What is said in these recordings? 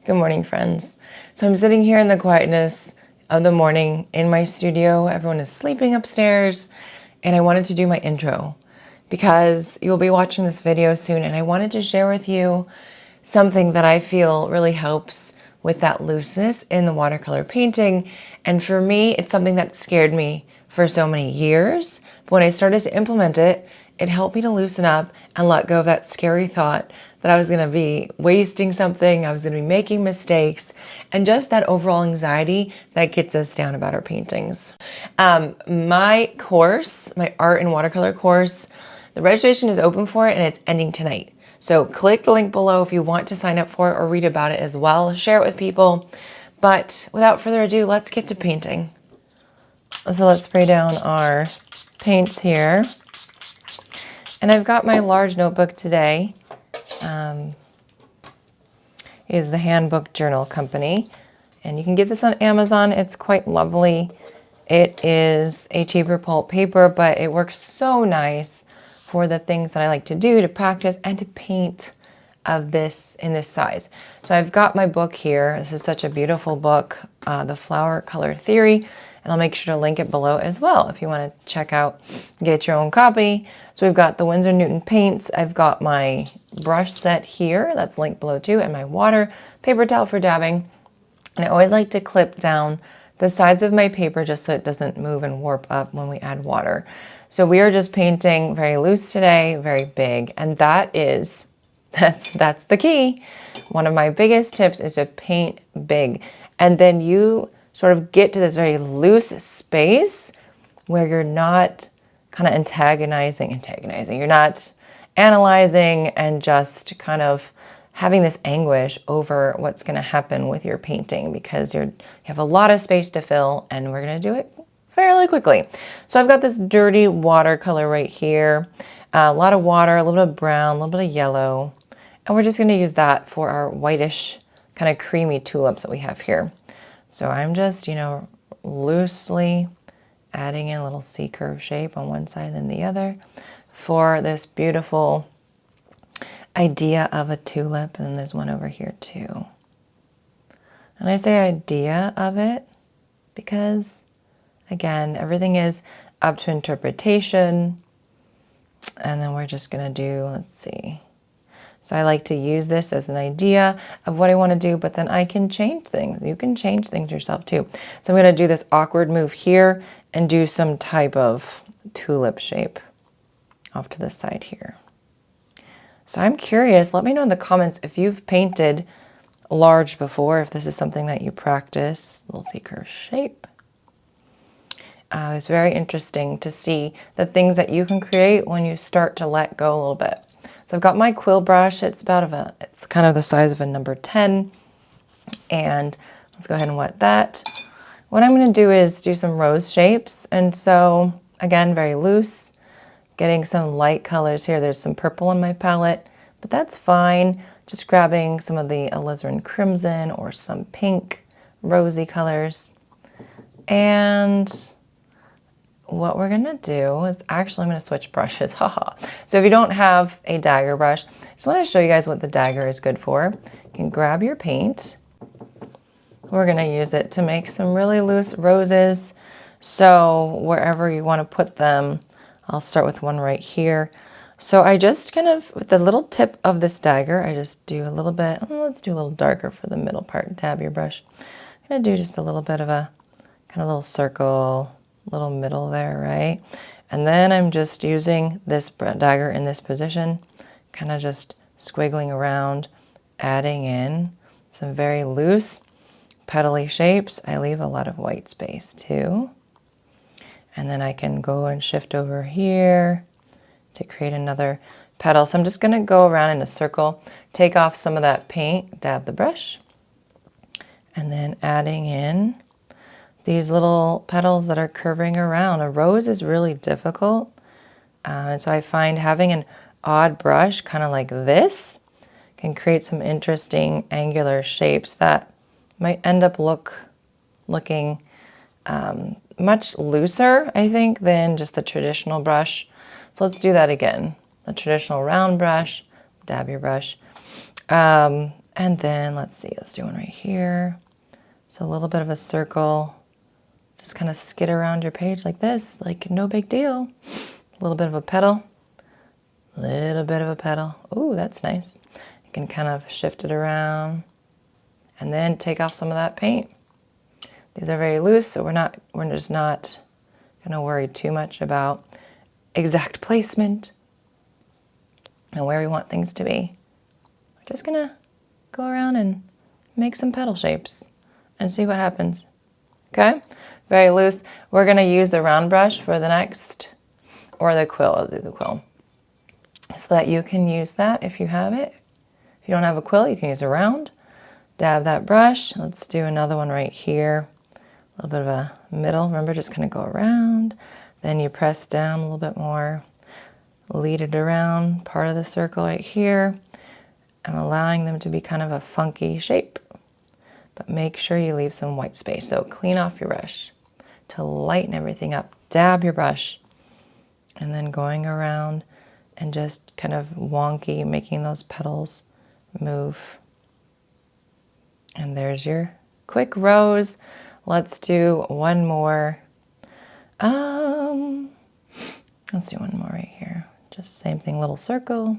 Good morning, friends. So I'm sitting here in the quietness of the morning in my studio. Everyone is sleeping upstairs, and I wanted to do my intro because you'll be watching this video soon, and I wanted to share with you something that I feel really helps with that looseness in the watercolor painting. And for me, it's something that scared me for so many years. But when I started to implement it, it helped me to loosen up and let go of that scary thought that I was going to be wasting something, I was going to be making mistakes, and just that overall anxiety that gets us down about our paintings. My course, my art and watercolor course, the registration is open for it and it's ending tonight. So click the link below if you want to sign up for it or read about it as well. Share it with people. But without further ado, let's get to painting. So let's spray down our paints here. And I've got my large notebook today. Is the Handbook Journal Company. And you can get this on Amazon. It's quite lovely. It is a cheaper pulp paper, but it works so nice for the things that I like to do, to practice and to paint of this in this size. So I've got my book here. This is such a beautiful book, The Flower Color Theory. And I'll make sure to link it below as well if you want to check out, get your own copy. So we've got the Winsor Newton paints. I've got my brush set here, that's linked below too, and my water, paper towel for dabbing. And I always like to clip down the sides of my paper just so it doesn't move and warp up when we add water. So we are just painting very loose today, very big, and that's the key. One of my biggest tips is to paint big, and then you sort of get to this very loose space where you're not kind of antagonizing. You're not analyzing and just kind of having this anguish over what's going to happen with your painting because you have a lot of space to fill, and we're going to do it fairly quickly. So I've got this dirty watercolor right here, a lot of water, a little bit of brown, a little bit of yellow, and we're just going to use that for our whitish kind of creamy tulips that we have here. So I'm just, loosely adding in a little C-curve shape on one side and the other for this beautiful idea of a tulip. And then there's one over here too. And I say idea of it because, again, everything is up to interpretation. And then we're just going to do, let's see. So I like to use this as an idea of what I want to do, but then I can change things. You can change things yourself too. So I'm going to do this awkward move here and do some type of tulip shape off to the side here. So I'm curious, let me know in the comments if you've painted large before, if this is something that you practice. Little C-curve shape. It's very interesting to see the things that you can create when you start to let go a little bit. So I've got my quill brush. It's it's kind of the size of a number 10. And let's go ahead and wet that. What I'm going to do is do some rose shapes. And so, again, very loose, getting some light colors here. There's some purple in my palette, but that's fine. Just grabbing some of the alizarin crimson or some pink, rosy colors. And what we're going to do is actually I'm going to switch brushes. Haha. So if you don't have a dagger brush, I just want to show you guys what the dagger is good for. You can grab your paint. We're going to use it to make some really loose roses. So wherever you want to put them, I'll start with one right here. So I just kind of, with the little tip of this dagger, I just do a little bit, let's do a little darker for the middle part. Dab your brush. I'm going to do just a little bit of a kind of little circle, little middle there, right? And then I'm just using this dagger in this position, kind of just squiggling around, adding in some very loose petally shapes. I leave a lot of white space too. And then I can go and shift over here to create another petal. So I'm just going to go around in a circle, take off some of that paint, dab the brush, and then adding in these little petals that are curving around. A rose is really difficult. And so I find having an odd brush, kind of like this, can create some interesting angular shapes that might end up looking much looser, I think, than just the traditional brush. So let's do that again. The traditional round brush, dab your brush. And then let's see, let's do one right here. So a little bit of a circle, just kind of skid around your page like this, like no big deal. A little bit of a petal, little bit of a petal. Ooh, that's nice. You can kind of shift it around and then take off some of that paint. These are very loose, so we're just not gonna worry too much about exact placement and where we want things to be. We're just gonna go around and make some petal shapes and see what happens. Okay, very loose. We're gonna use the round brush for the next, or the quill. I'll do the quill, so that you can use that if you have it. If you don't have a quill, you can use a round. Dab that brush. Let's do another one right here. A little bit of a middle. Remember, just kind of go around. Then you press down a little bit more. Lead it around part of the circle right here. I'm allowing them to be kind of a funky shape. But make sure you leave some white space. So clean off your brush to lighten everything up. Dab your brush. And then going around and just kind of wonky, making those petals move. And there's your quick rose. Let's do one more. Let's do one more right here. Just same thing, little circle.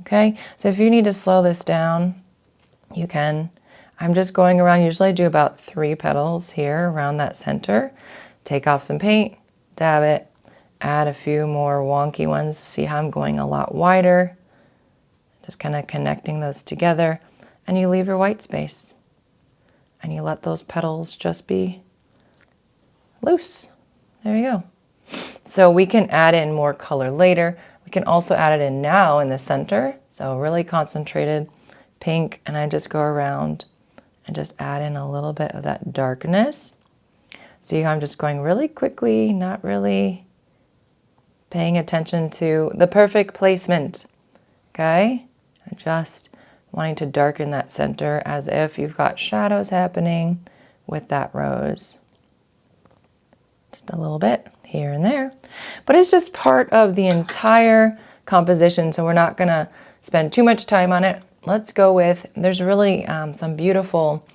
Okay, so if you need to slow this down, you can. I'm just going around, usually I do about 3 petals here around that center. Take off some paint, dab it, add a few more wonky ones. See how I'm going a lot wider. Just kind of connecting those together. And you leave your white space. And you let those petals just be loose. There you go. So we can add in more color later. We can also add it in now in the center. So really concentrated pink. And I just go around and just add in a little bit of that darkness. See how I'm just going really quickly, not really paying attention to the perfect placement. Okay? I'm just wanting to darken that center as if you've got shadows happening with that rose. Just a little bit here and there. But it's just part of the entire composition, so we're not gonna spend too much time on it. Let's go with, there's really some beautiful,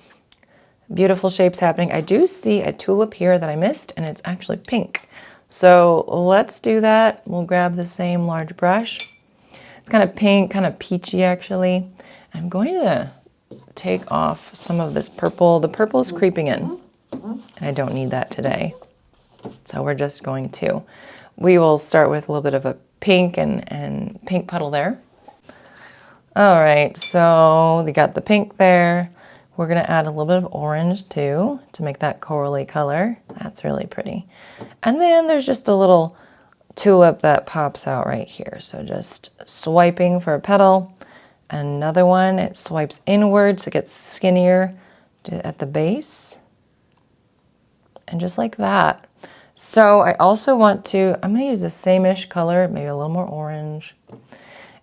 beautiful shapes happening. I do see a tulip here that I missed, and it's actually pink. So let's do that. We'll grab the same large brush. It's kind of pink, kind of peachy actually. I'm going to take off some of this purple. The purple is creeping in, and I don't need that today. So we're just going to, we will start with a little bit of a pink and pink puddle there. All right, so we got the pink there. We're gonna add a little bit of orange too to make that corally color. That's really pretty. And then there's just a little tulip that pops out right here. So just swiping for a petal. Another one, it swipes inward so it gets skinnier at the base. And just like that. So I also want to, I'm gonna use the same-ish color, maybe a little more orange.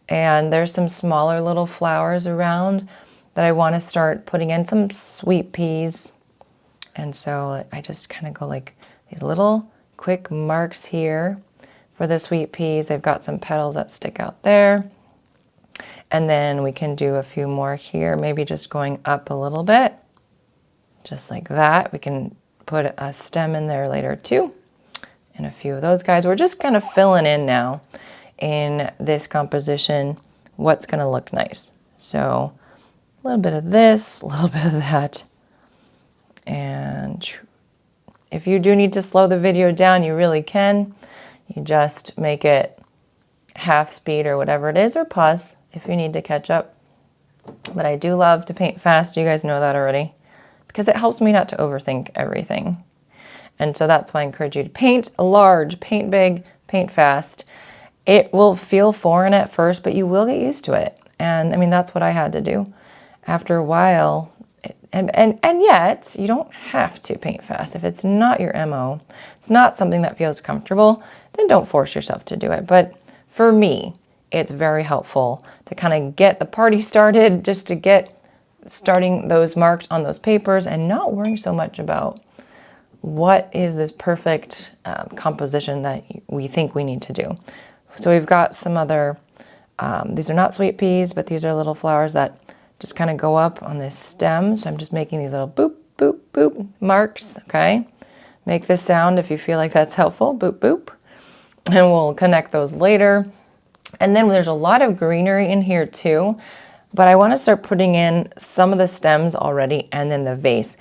And there's some smaller little flowers around that I want to start putting in, some sweet peas. And so I just kind of go like these little quick marks here for the sweet peas. They've got some petals that stick out there. And then we can do a few more here, maybe just going up a little bit, just like that. We can put a stem in there later too, and a few of those guys. We're just kind of filling in now in this composition what's going to look nice. So a little bit of this, a little bit of that. And if you do need to slow the video down, you really can. You just make it half speed or whatever it is, or pause if you need to catch up. But I do love to paint fast. You guys know that already, because it helps me not to overthink everything. And so that's why I encourage you to paint large, paint big, paint fast. It will feel foreign at first, but you will get used to it. And I mean, that's what I had to do. After a while, and yet, you don't have to paint fast. If it's not your MO, it's not something that feels comfortable, then don't force yourself to do it. But for me, it's very helpful to kind of get the party started, just to get starting those marks on those papers and not worrying so much about what is this perfect composition that we think we need to do. So we've got some other, these are not sweet peas, but these are little flowers that just kind of go up on this stem. So I'm just making these little boop, boop, boop marks, okay? Make this sound if you feel like that's helpful, boop, boop. And we'll connect those later. And then there's a lot of greenery in here too, but I want to start putting in some of the stems already and then the vase.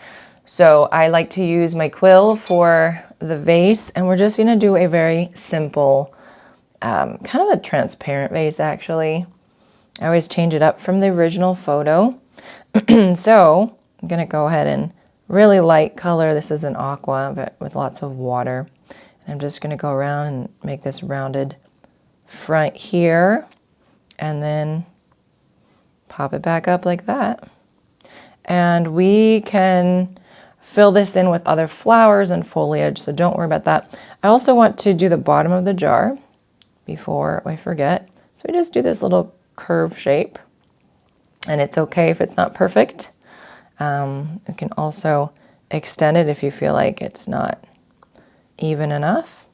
So I like to use my quill for the vase, and we're just going to do a very simple, kind of a transparent vase actually. I always change it up from the original photo. So I'm going to go ahead and really light color. This is an aqua, but with lots of water. And I'm just going to go around and make this rounded front here, and then pop it back up like that. And we can fill this in with other flowers and foliage, so don't worry about that. I also want to do the bottom of the jar before I forget. So we just do this little curve shape, and it's okay if it's not perfect. You can also extend it if you feel like it's not even enough.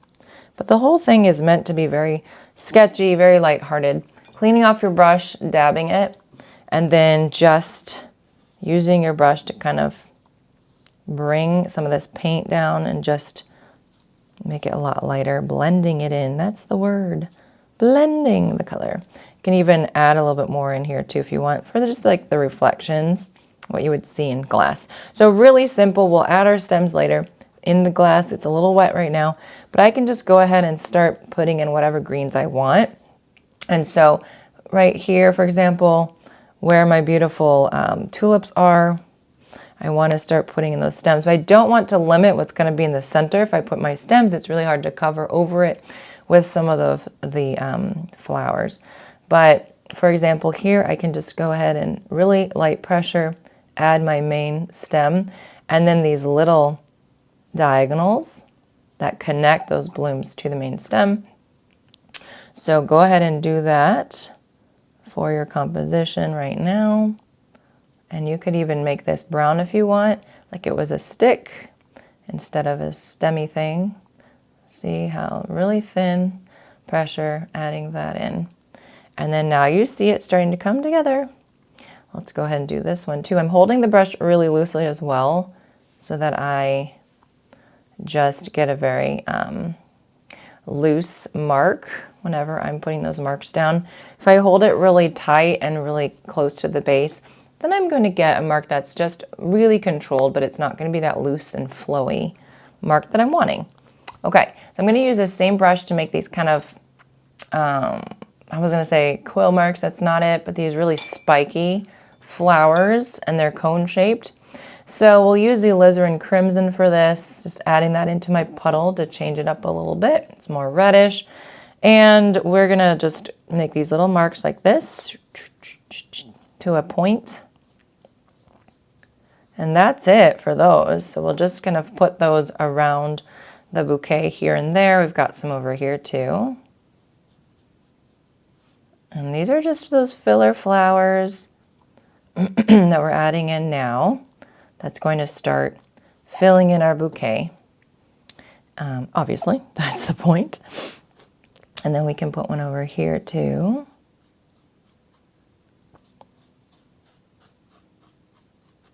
But the whole thing is meant to be very sketchy, very lighthearted. Cleaning off your brush, dabbing it, and then just using your brush to kind of bring some of this paint down and just make it a lot lighter, blending it in. That's the word, blending the color. You can even add a little bit more in here too if you want, for just like the reflections, what you would see in glass. So really simple. We'll add our stems later. In the glass, it's a little wet right now, but I can just go ahead and start putting in whatever greens I want. And so right here, for example, where my beautiful tulips are, I want to start putting in those stems. But I don't want to limit what's going to be in the center. If I put my stems, it's really hard to cover over it with some of the flowers. But for example, here I can just go ahead and really light pressure, add my main stem, and then these little diagonals that connect those blooms to the main stem. So go ahead and do that for your composition right now. And you could even make this brown if you want, like it was a stick instead of a stemmy thing. See how really thin pressure, adding that in. And then now you see it starting to come together. Let's go ahead and do this one too. I'm holding the brush really loosely as well so that I just get a very loose mark whenever I'm putting those marks down. If I hold it really tight and really close to the base, then I'm going to get a mark that's just really controlled, but it's not going to be that loose and flowy mark that I'm wanting. Okay, so I'm going to use the same brush to make these kind of, I was going to say quill marks, that's not it, but these really spiky flowers, and they're cone shaped. So we'll use the alizarin crimson for this, just adding that into my puddle to change it up a little bit. It's more reddish. And we're going to just make these little marks like this to a point. And that's it for those. So we'll just kind of put those around the bouquet here and there. We've got some over here too. And these are just those filler flowers that we're adding in now. That's going to start filling in our bouquet. Obviously, that's the point. And then we can put one over here too.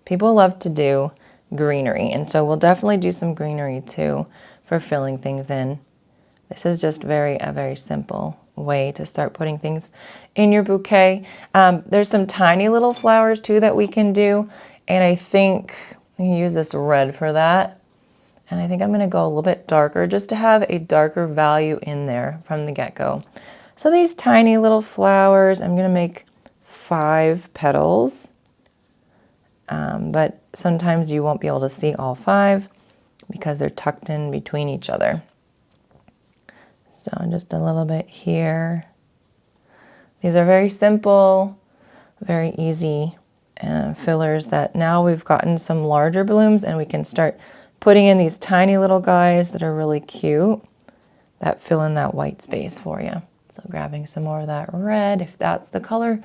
People love to do greenery, and so we'll definitely do some greenery too for filling things in. This is just a very simple way to start putting things in your bouquet. There's some tiny little flowers too that we can do, and I think we can use this red for that. And I think I'm going to go a little bit darker just to have a darker value in there from the get-go. So these tiny little flowers, I'm going to make 5 petals. But sometimes you won't be able to see all 5 because they're tucked in between each other. So just a little bit here. These are very simple, very easy fillers that now we've gotten some larger blooms, and we can start putting in these tiny little guys that are really cute that fill in that white space for you. So grabbing some more of that red, if that's the color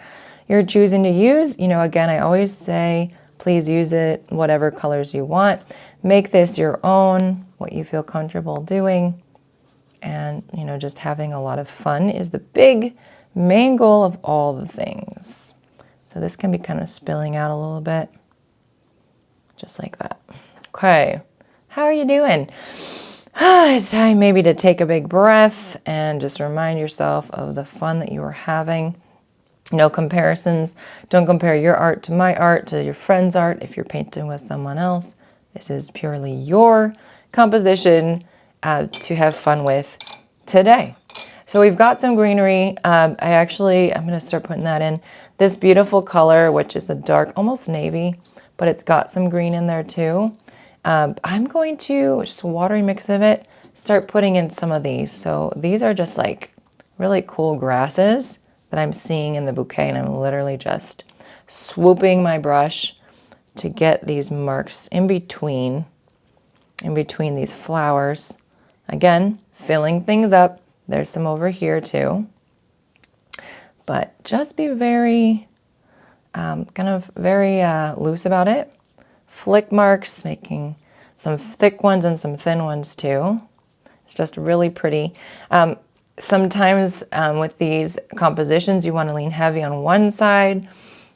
you're choosing to use. You know, again, I always say, please use it whatever colors you want. Make this your own, what you feel comfortable doing. And, you know, just having a lot of fun is the big main goal of all the things. So this can be kind of spilling out a little bit, just like that. Okay, how are you doing? It's time maybe to take a big breath and just remind yourself of the fun that you are having. No comparisons. Don't compare your art to my art, to your friend's art if you're painting with someone else. This is purely your composition to have fun with today. So we've got some greenery. I'm going to start putting that in. This beautiful color, which is a dark, almost navy, but it's got some green in there too. I'm going to, just a watery mix of it, start putting in some of these. So these are just like really cool grasses that I'm seeing in the bouquet, and I'm literally just swooping my brush to get these marks in between these flowers. Again, filling things up. There's some over here too. But just be very, very loose about it. Flick marks, making some thick ones and some thin ones too. It's just really pretty. Sometimes with these compositions, you want to lean heavy on one side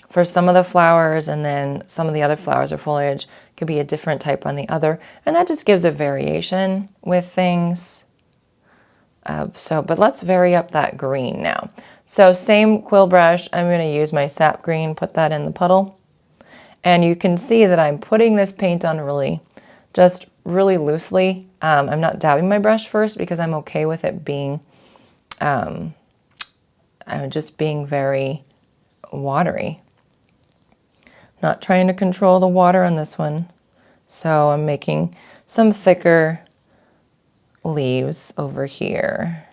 for some of the flowers, and then some of the other flowers or foliage could be a different type on the other. And that just gives a variation with things. But let's vary up that green now. So same quill brush, I'm going to use my sap green, put that in the puddle. And you can see that I'm putting this paint on really loosely. I'm not dabbing my brush first because I'm okay with it being, just being very watery. Not trying to control the water on this one. So I'm making some thicker leaves over here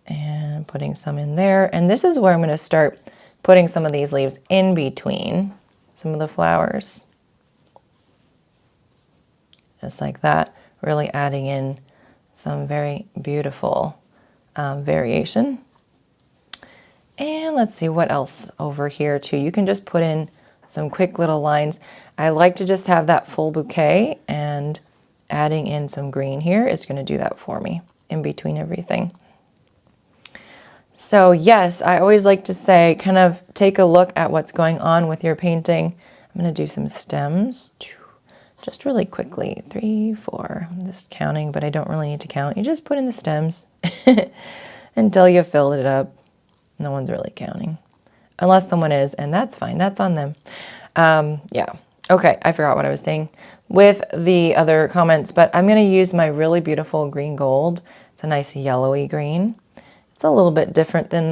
and putting some in there. And this is where I'm going to start putting some of these leaves in between some of the flowers. Just like that, really adding in some very beautiful variation. And let's see what else over here too. You can just put in some quick little lines. I like to just have that full bouquet, and adding in some green here is going to do that for me in between everything. So yes, I always like to say, kind of take a look at what's going on with your painting. I'm going to do some stems just really quickly. 3, 4, I'm just counting, but I don't really need to count. You just put in the stems until you filled it up. No one's really counting, unless someone is, and that's fine. That's on them. Yeah. Okay, I forgot what I was saying with the other comments, but I'm going to use my really beautiful green gold. It's a nice yellowy green. It's a little bit different than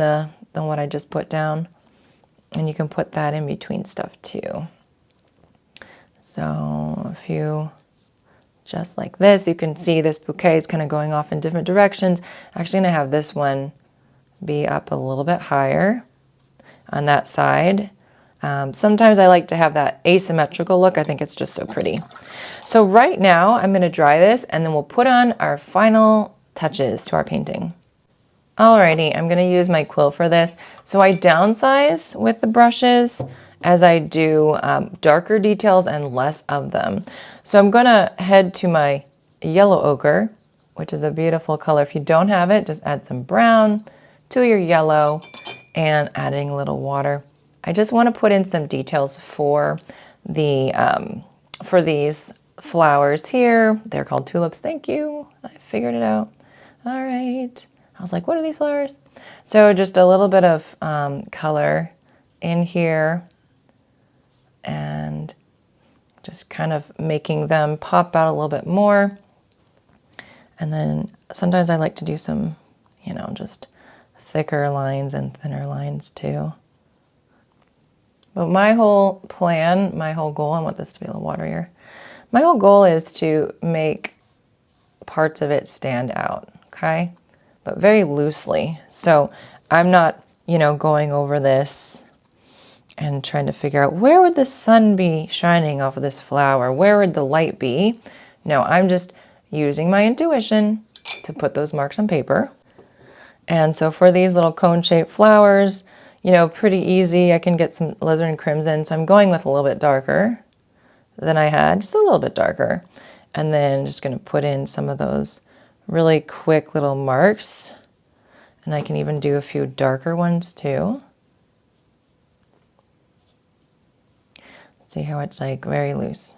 what I just put down, and you can put that in between stuff too. So a few just like this. You can see this bouquet is kind of going off in different directions. I'm actually going to have this one be up a little bit higher on that side. Sometimes I like to have that asymmetrical look. I think it's just so pretty. So right now I'm going to dry this, and then we'll put on our final touches to our painting. Alrighty, I'm going to use my quill for this. So I downsize with the brushes as I do darker details and less of them. So I'm going to head to my yellow ochre, which is a beautiful color. If you don't have it, just add some brown to your yellow and adding a little water. I just want to put in some details for the for these flowers here. They're called tulips. Thank you. I figured it out. All right. I was like, what are these flowers? So just a little bit of color in here, and just kind of making them pop out a little bit more. And then sometimes I like to do some, just thicker lines and thinner lines too. But my whole plan, my whole goal, I want this to be a little waterier. My whole goal is to make parts of it stand out, okay? But very loosely. So I'm not, going over this and trying to figure out where would the sun be shining off of this flower? Where would the light be? No, I'm just using my intuition to put those marks on paper. And so for these little cone-shaped flowers, pretty easy. I can get some alizarin and crimson. So I'm going with a little bit darker than I had, just a little bit darker. And then just going to put in some of those really quick little marks. And I can even do a few darker ones too. See how it's like very loose.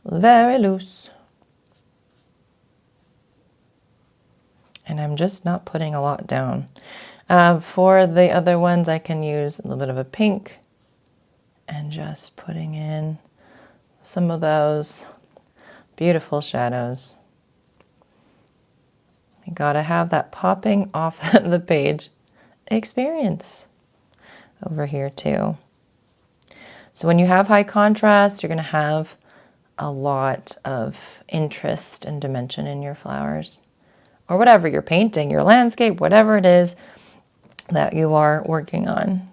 Very loose. And I'm just not putting a lot down. For the other ones, I can use a little bit of a pink and just putting in some of those beautiful shadows. You gotta have that popping off the page experience over here too. So when you have high contrast, you're gonna have a lot of interest and dimension in your flowers, or whatever you're painting, your landscape, whatever it is that you are working on.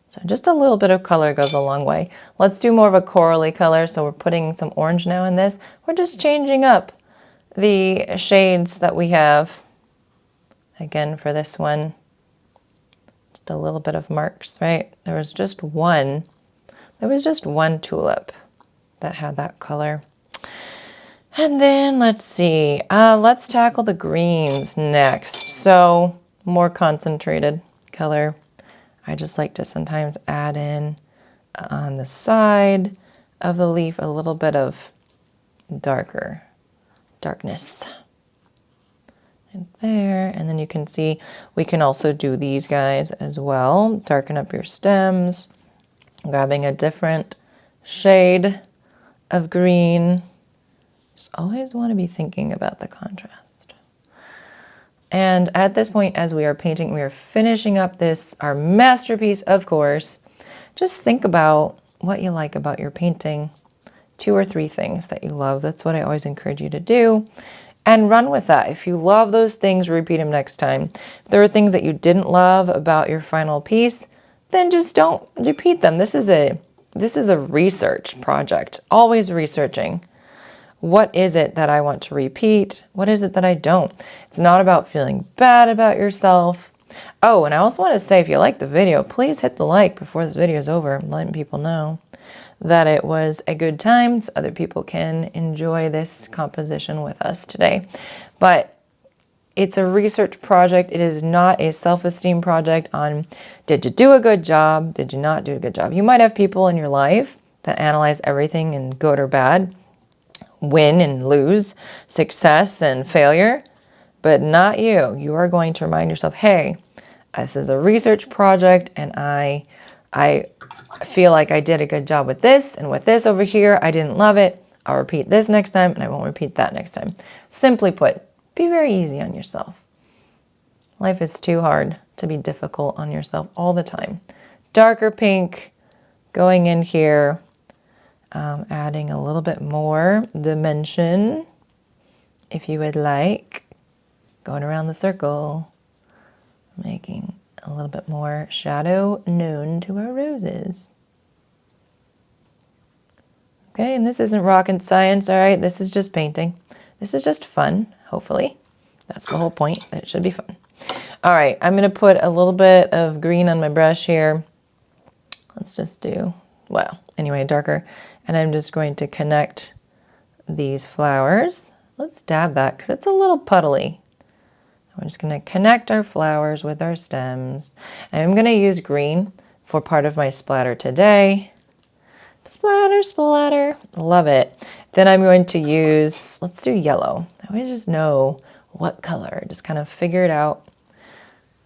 So just a little bit of color goes a long way. Let's do more of a corally color. So we're putting some orange now in this. We're just changing up the shades that we have. Again, for this one, just a little bit of marks, right? There was just one tulip that had that color. And then let's see, let's tackle the greens next. So more concentrated color. I just like to sometimes add in on the side of the leaf a little bit of darkness. And there, and then you can see we can also do these guys as well. Darken up your stems, grabbing a different shade of green. Just always want to be thinking about the contrast. And at this point, as we are painting, we are finishing up this, our masterpiece, of course. Just think about what you like about your painting. 2 or 3 things that you love. That's what I always encourage you to do. And run with that. If you love those things, repeat them next time. If there are things that you didn't love about your final piece, then just don't repeat them. This is a research project. Always researching. What is it that I want to repeat? What is it that I don't? It's not about feeling bad about yourself. Oh, and I also want to say, if you like the video, please hit the like before this video is over. I'm letting people know that it was a good time so other people can enjoy this composition with us today. But it's a research project. It is not a self-esteem project on, did you do a good job? Did you not do a good job? You might have people in your life that analyze everything in good or bad, win and lose, success and failure, but not you. You are going to remind yourself, hey, this is a research project and I feel like I did a good job with this, and with this over here, I didn't love it. I'll repeat this next time and I won't repeat that next time. Simply put, be very easy on yourself. Life is too hard to be difficult on yourself all the time. Darker pink going in here. Adding a little bit more dimension, if you would like, going around the circle, making a little bit more shadow known to our roses. Okay, and this isn't rocket science, all right? This is just painting. This is just fun, hopefully. That's the whole point, that it should be fun. All right, I'm gonna put a little bit of green on my brush here. Let's just do, well, anyway, darker. And I'm just going to connect these flowers. Let's dab that because it's a little puddly. We're just going to connect our flowers with our stems. And I'm going to use green for part of my splatter today. Splatter, splatter. Love it. Then I'm going to use, let's do yellow. I always just know what color. Just kind of figure it out.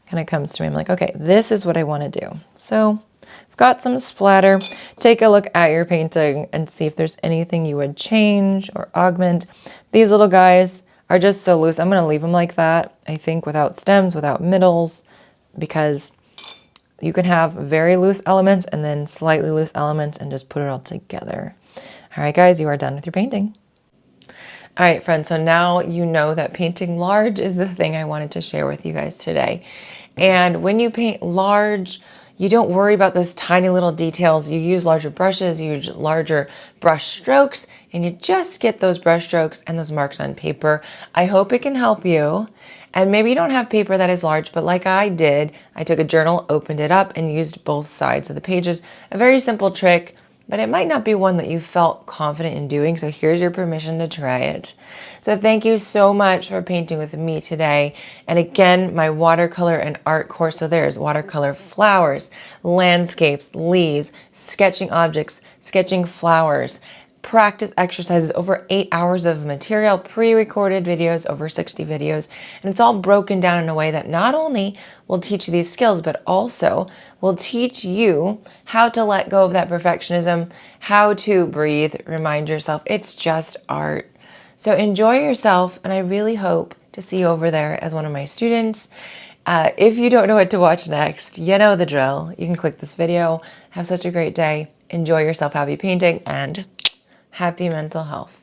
Kind of comes to me. I'm like, okay, this is what I want to do. So I've got some splatter. Take a look at your painting and see if there's anything you would change or augment. These little guys are just so loose. I'm going to leave them like that, I think, without stems, without middles, because you can have very loose elements and then slightly loose elements and just put it all together. All right, guys, you are done with your painting. All right, friends, so now you know that painting large is the thing I wanted to share with you guys today. And when you paint large, you don't worry about those tiny little details. You use larger brushes, you use larger brush strokes, and you just get those brush strokes and those marks on paper. I hope it can help you. And maybe you don't have paper that is large, but like I did, I took a journal, opened it up, and used both sides of the pages. A very simple trick. but it might not be one that you felt confident in doing. So here's your permission to try it. So thank you so much for painting with me today. And again, my watercolor and art course. So there's watercolor flowers, landscapes, leaves, sketching objects, sketching flowers, practice exercises, over 8 hours of material, pre-recorded videos, over 60 videos. And it's all broken down in a way that not only will teach you these skills, but also will teach you how to let go of that perfectionism, how to breathe, remind yourself it's just art. So enjoy yourself, and I really hope to see you over there as one of my students. If you don't know what to watch next, you know the drill. You can click this video. Have such a great day. Enjoy yourself, happy painting, and happy mental health.